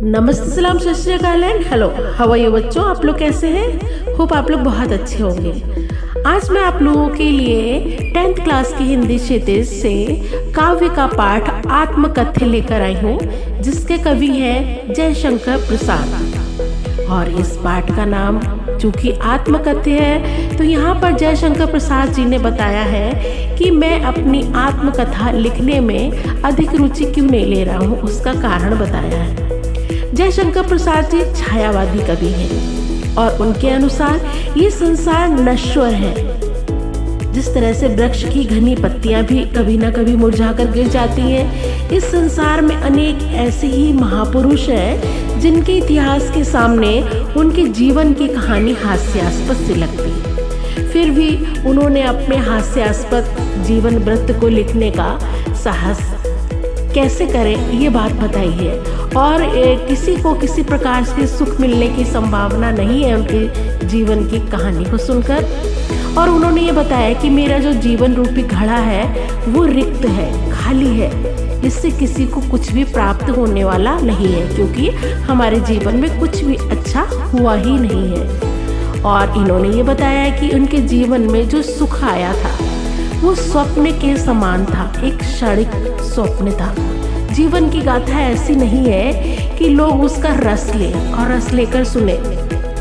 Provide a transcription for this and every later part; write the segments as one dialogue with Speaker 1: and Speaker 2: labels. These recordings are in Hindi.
Speaker 1: नमस्ते, सलाम, Sat Shri Akal and hello, how are you बच्चों। आप लोग कैसे हैं? होप आप लोग बहुत अच्छे होंगे। आज मैं आप लोगों के लिए 10th क्लास की हिंदी क्षितिज से काव्य का पाठ आत्मकथ्य लेकर आई हूँ, जिसके कवि हैं जयशंकर प्रसाद। और इस पाठ का नाम चूंकि आत्मकथ्य है, तो यहाँ पर जयशंकर प्रसाद जी ने बताया है कि मैं अपनी आत्मकथा लिखने में अधिक रुचि क्यों नहीं ले रहा हूँ, उसका कारण बताया है। जयशंकर प्रसाद जी छायावादी कवि हैं और उनके अनुसार ये संसार नश्वर है। जिस तरह से वृक्ष की घनी पत्तियां भी कभी ना कभी मुरझाकर गिर जाती हैं, इस संसार में अनेक ऐसे ही महापुरुष हैं जिनके इतिहास के सामने उनके जीवन की कहानी हास्यास्पद सी लगती है। फिर भी उन्होंने अपने हास्यास्पद जीवन वृत्त को लिखने का साहस कैसे करें, ये बात बताई है। और किसी को किसी प्रकार से सुख मिलने की संभावना नहीं है उनके जीवन की कहानी को सुनकर। और उन्होंने ये बताया कि मेरा जो जीवन रूपी घड़ा है वो रिक्त है, खाली है, इससे किसी को कुछ भी प्राप्त होने वाला नहीं है, क्योंकि हमारे जीवन में कुछ भी अच्छा हुआ ही नहीं है। और इन्होंने ये बताया कि उनके जीवन में जो सुख आया था वो स्वप्न के समान था, एक क्षणिक स्वप्न था। जीवन की गाथा ऐसी नहीं है कि लोग उसका रस लें और रस लेकर सुने।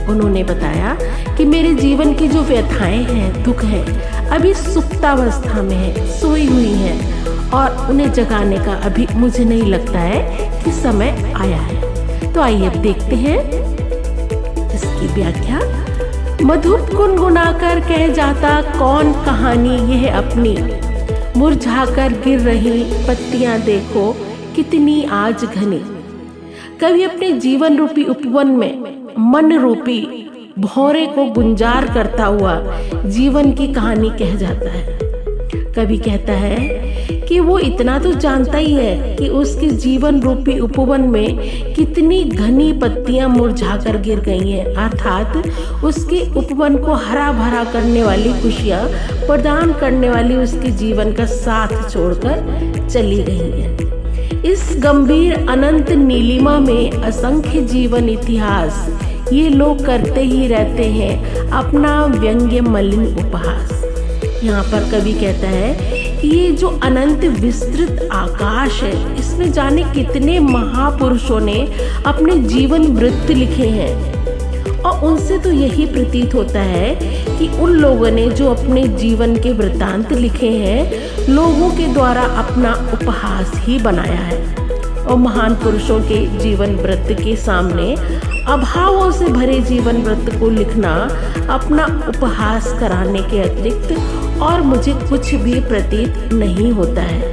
Speaker 1: उन्होंने बताया कि मेरे जीवन की जो व्यथाएं हैं, दुख है, अभी सुप्तावस्था में है, सोई हुई हैं और उन्हें जगाने का अभी मुझे नहीं लगता है कि समय आया है। तो आइए अब देखते हैं इसकी व्याख्या। मधुप गुनगुनाकर कह जाता कौन कहानी यह अपनी, मुरझाकर गिर रही पत्तियां देखो कितनी आज घनी। कभी अपने जीवन रूपी उपवन में मन रूपी भौरे को गुंजार करता हुआ जीवन की कहानी कह जाता है। कभी कहता है कि वो इतना तो जानता ही है कि उसके जीवन रूपी उपवन में कितनी घनी पत्तियां मुरझाकर गिर गई हैं, अर्थात उसके उपवन को हरा भरा करने वाली खुशियां प्रदान करने वाली उसके जीवन का साथ छोड़कर चली गई हैं। इस गंभीर अनंत नीलिमा में असंख्य जीवन इतिहास ये लोग करते ही रहते हैं अपना व्यंग्य मलिन उपहास। यहाँ पर कवि कहता है कि ये जो अनंत विस्तृत आकाश है, इसमें जाने कितने महापुरुषों ने अपने जीवन वृत्त लिखे हैं। और उनसे तो यही प्रतीत होता है कि उन लोगों ने जो अपने जीवन के वृत्तांत लिखे हैं, लोगों के द्वारा अपना उपहास ही बनाया है। और महान पुरुषों के जीवन वृत्त के सामने अभावों से भरे जीवन वृत्त को लिखना अपना उपहास कराने के अतिरिक्त और मुझे कुछ भी प्रतीत नहीं होता है।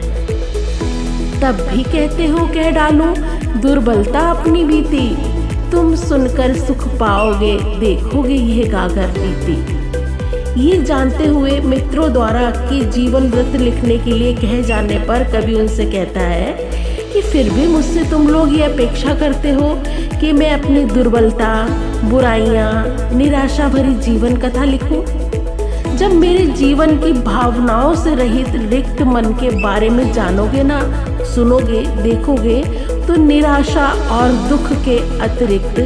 Speaker 1: तब भी कहते हो कह डालूं दुर्बलता अपनी बीती, तुम सुनकर सुख पाओगे देखोगे यह गागर बीती। ये जानते हुए मित्रों द्वारा कि जीवन वृत्त लिखने के लिए कहे जाने पर कवि उनसे कहता है कि फिर भी मुझसे तुम लोग ये अपेक्षा करते हो कि मैं अपनी दुर्बलता, बुराइयां, निराशा भरी जीवन कथा लिखूं। जब मेरे जीवन की भावनाओं से रहित रिक्त मन के बारे में जानोगे ना, सुनोगे, देखोगे, तो निराशा और दुख के अतिरिक्त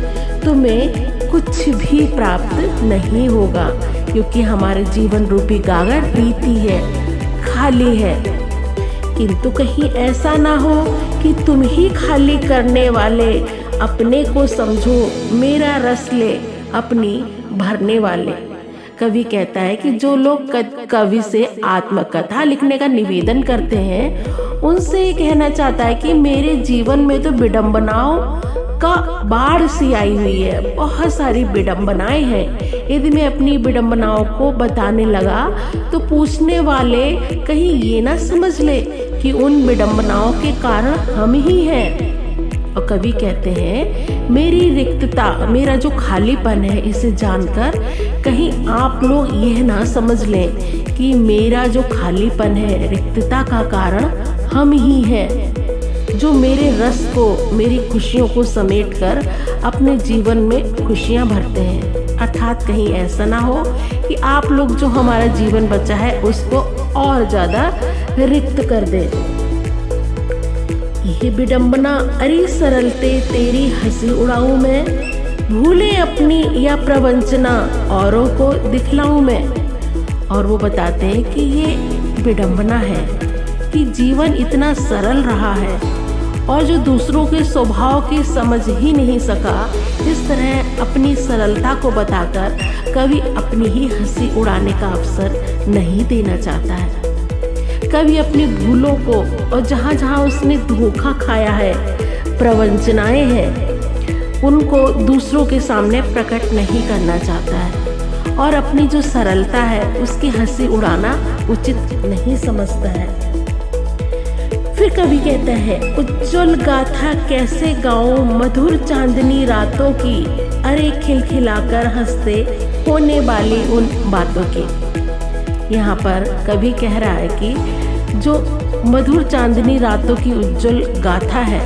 Speaker 1: तुम्हें कुछ भी प्राप्त नहीं होगा, क्योंकि हमारे जीवन रूपी गागर बीती है, खाली है। किंतु कहीं ऐसा ना हो कि तुम ही खाली करने वाले अपने को समझो, मेरा रस ले अपनी भरने वाले। कवि कहता है कि जो लोग कवि से आत्मकथा लिखने का निवेदन करते हैं, उनसे ये कहना चाहता है कि मेरे जीवन में तो विडंबनाओं का बाढ़ सी आई हुई है, बहुत सारी विडंबनाएं हैं। यदि मैं अपनी विडंबनाओं को बताने लगा तो पूछने वाले कहीं ये ना समझ ले कि उन विडंबनाओं के कारण हम ही हैं। और कवि कहते हैं मेरी रिक्तता, मेरा जो खालीपन है, इसे जानकर कहीं आप लोग यह ना समझ लें कि मेरा जो खालीपन है, रिक्तता का कारण हम ही हैं, जो मेरे रस को, मेरी खुशियों को समेटकर अपने जीवन में खुशियां भरते हैं। अर्थात कहीं ऐसा ना हो कि आप लोग जो हमारा जीवन बचा है उसको और ज्यादा रिक्त कर दें। ये विडंबना अरे सरलते तेरी हंसी उड़ाऊं मैं, भूले अपनी या प्रवंचना औरों को दिखलाऊं मैं। और वो बताते हैं कि ये विडंबना है कि जीवन इतना सरल रहा है और जो दूसरों के स्वभाव की समझ ही नहीं सका, इस तरह अपनी सरलता को बताकर कभी अपनी ही हंसी उड़ाने का अवसर नहीं देना चाहता है। कभी अपनी भूलों को और जहाँ जहाँ उसने धोखा खाया है, प्रवंचनाएं हैं, उनको दूसरों के सामने प्रकट नहीं करना चाहता है और अपनी जो सरलता है उसकी हंसी उड़ाना उचित नहीं समझता है। फिर कभी कहता है, उज्ज्वल गाथा कैसे गाऊं मधुर चांदनी रातों की, अरे खिलखिलाकर हंसते होने वाली उन बातों की। यहाँ पर कभी कह रहा है कि जो मधुर चांदनी रातों की उज्ज्वल गाथा है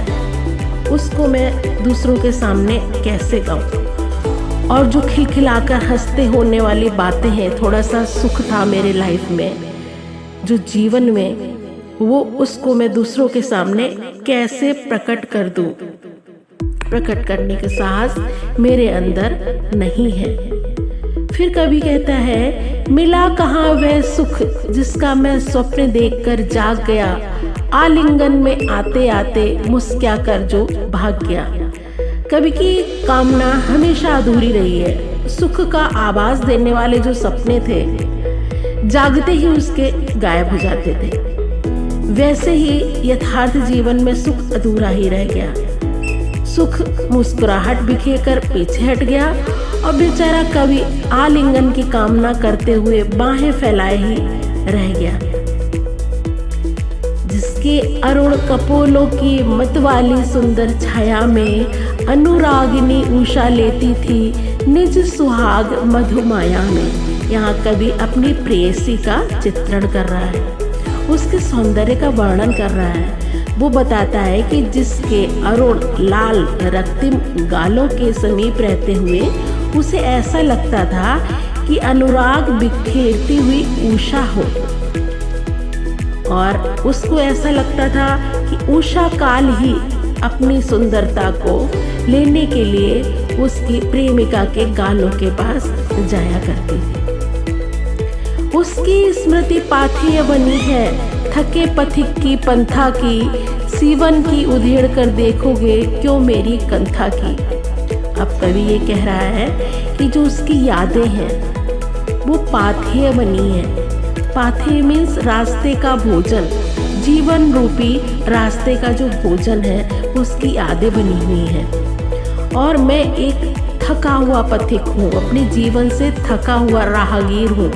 Speaker 1: उसको मैं दूसरों के सामने कैसे गाऊं, और जो खिलखिलाकर हंसते होने वाली बातें हैं, थोड़ा सा सुख था मेरे लाइफ में जो जीवन में, वो उसको मैं दूसरों के सामने कैसे प्रकट कर दूं। प्रकट करने का साहस मेरे अंदर नहीं है। फिर कभी कहता है, मिला कहाँ वह सुख जिसका मैं स्वप्न देखकर जाग गया, आलिंगन में आते आते मुस्कुरा कर जो भाग गया। कभी की कामना हमेशा अधूरी रही है। सुख का आवाज देने वाले जो सपने थे, जागते ही उसके गायब हो जाते थे। वैसे ही यथार्थ जीवन में सुख अधूरा ही रह गया। सुख मुस्कुराहट बिखेर पीछे हट गया और बेचारा कभी आलिंगन की कामना करते हुए बाहें फैलाए ही रह गया। जिसके अरुण कपोलों की मतवाली सुंदर छाया में अनुरागिनी उषा लेती थी निज सुहाग मधुमाया में। यहाँ कवि अपनी प्रेयसी का चित्रण कर रहा है, उसके सौंदर्य का वर्णन कर रहा है। वो बताता है कि जिसके अरुण लाल रक्तिम गालों के समीप रहते हुए उसे ऐसा लगता था कि अनुराग बिखेरती हुई उषा हो, और उसको ऐसा लगता था कि उषा काल ही अपनी सुंदरता को लेने के लिए उसकी प्रेमिका के गालों के पास जाया करती थी। उसकी स्मृति पाथेय बनी है थके पथिक की पंथा की, सीवन की उधेड़ कर देखोगे क्यों मेरी कंथा की। अब कवि ये कह रहा है कि जो उसकी यादें हैं वो पाथेय बनी है। पाथेय मीन्स रास्ते का भोजन, जीवन रूपी रास्ते का जो भोजन है उसकी यादें बनी हुई हैं। और मैं एक थका हुआ पथिक हूँ, अपने जीवन से थका हुआ राहगीर हूँ।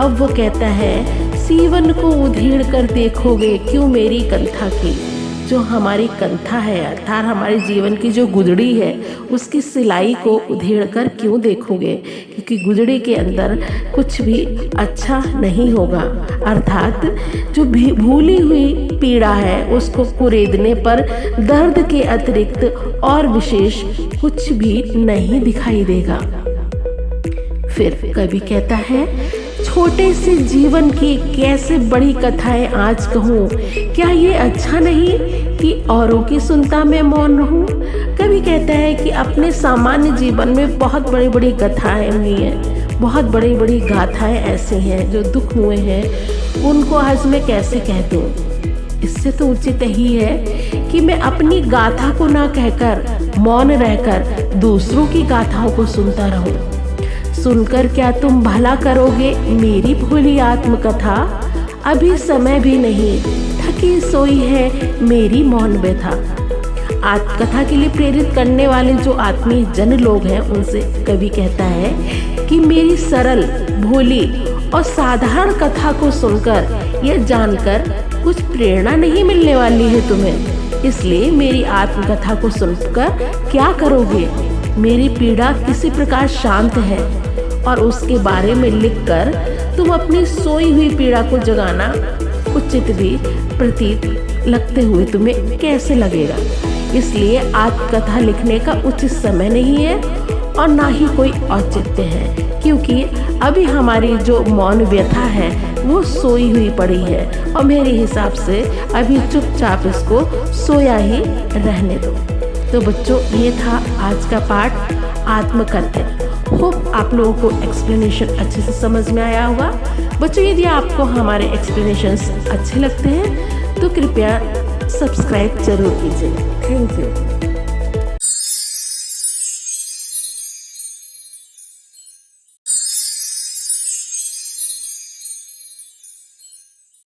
Speaker 1: अब वो कहता है, सीवन को उधेड़ कर देखोगे क्यों मेरी कंथा की। जो हमारी कंथा है अर्थात हमारे जीवन की जो गुदड़ी है उसकी सिलाई को उधेड़ कर क्यों देखोगे, क्योंकि गुदड़ी के अंदर कुछ भी अच्छा नहीं होगा। अर्थात जो भूली हुई पीड़ा है उसको कुरेदने पर दर्द के अतिरिक्त और विशेष कुछ भी नहीं दिखाई देगा। फिर कवि कहता है, छोटे से जीवन की कैसे बड़ी कथाएं आज कहूँ, क्या ये अच्छा नहीं कि औरों की सुनता मैं मौन रहूं। कभी कहता है कि अपने सामान्य जीवन में बहुत बड़ी बड़ी कथाएं हुई हैं, बहुत बड़ी बड़ी गाथाएं ऐसी हैं जो दुख हुए हैं, उनको आज मैं कैसे कह दूं। इससे तो उचित ही है कि मैं अपनी गाथा को ना कहकर मौन रहकर दूसरों की गाथाओं को सुनता रहूं। सुनकर क्या तुम भला करोगे मेरी भोली आत्मकथा, अभी समय भी नहीं थकी सोई है मेरी मौन व्यथा। आत्मकथा के लिए प्रेरित करने वाले जो आत्मीय जन लोग हैं उनसे कवि कहता है कि मेरी सरल भोली और साधारण कथा को सुनकर यह जानकर कुछ प्रेरणा नहीं मिलने वाली है तुम्हें, इसलिए मेरी आत्मकथा को सुनकर क्या करोगे। मेरी पीड़ा किसी प्रकार शांत है और उसके बारे में लिखकर तुम अपनी सोई हुई पीड़ा को जगाना उचित भी प्रतीत लगते हुए तुम्हें कैसे लगेगा। इसलिए आत्मकथा लिखने का उचित समय नहीं है और ना ही कोई औचित्य है, क्योंकि अभी हमारी जो मौन व्यथा है वो सोई हुई पड़ी है और मेरे हिसाब से अभी चुपचाप इसको सोया ही रहने दो। तो बच्चों, ये था आज का पाठ आत्मकथन। होप आप लोगों को एक्सप्लेनेशन अच्छे से समझ में आया होगा। बच्चों, यदि आपको हमारे एक्सप्लेनेशंस अच्छे लगते हैं तो कृपया सब्सक्राइब जरूर कीजिए। Thank you.